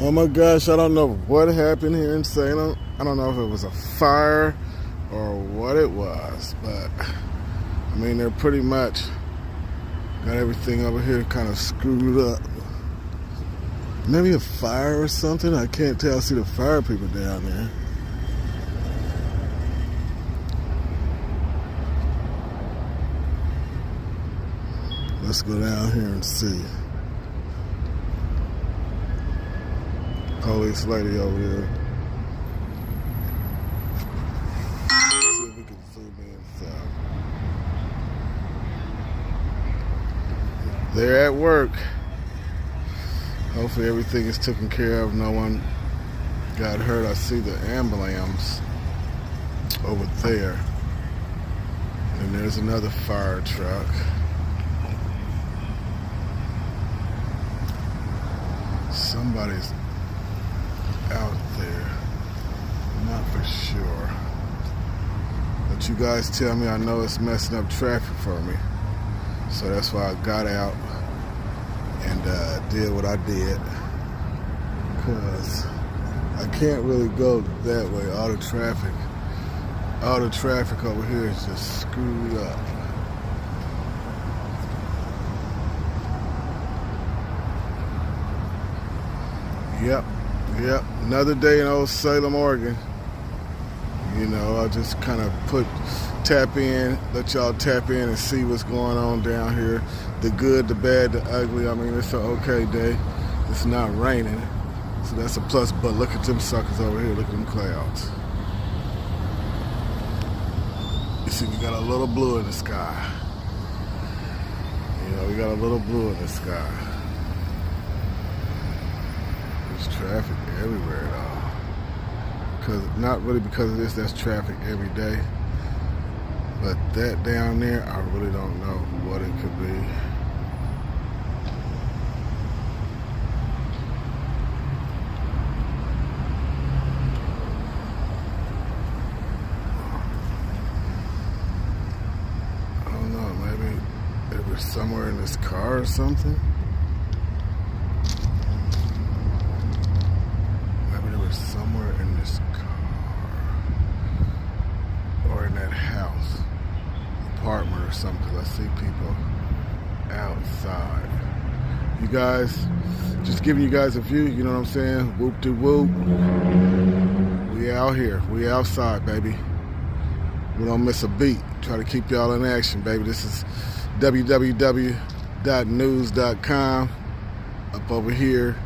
Oh my gosh, I don't know what happened here in Salem. I don't know if it was a fire or what it was, but I mean, they're pretty much got everything over here kind of screwed up. Maybe a fire or something. I can't tell. I see the fire people down there. Let's go down here and see. Police lady over here. Let's see if we can zoom in. So. They're at work. Hopefully everything is taken care of. No one got hurt. I see the ambulance over there. And there's another fire truck. Somebody's out there. Not for sure. But you guys tell me. I know it's messing up traffic for me. So that's why I got out and did what I did. Because I can't really go that way. All the traffic over here is just screwed up. Yep. Another day in old Salem, Oregon. You know, I'll just kind of let y'all tap in and see what's going on down here. The good, the bad, the ugly. I mean, it's an okay day. It's not raining, so that's a plus. But look at them suckers over here. Look at them clouds. You see, we got a little blue in the sky. You know, we got a little blue in the sky. There's traffic everywhere at all. Not really because of this, that's traffic every day. But that down there, I really don't know what it could be. I don't know, maybe it was somewhere in this car or something. Somewhere in this car or in that house, apartment or something, because I see people outside. You guys, just giving you guys a view, you know what I'm saying? Whoop de whoop. We out here. We outside, baby. We don't miss a beat. Try to keep y'all in action, baby. This is www.news.com up over here.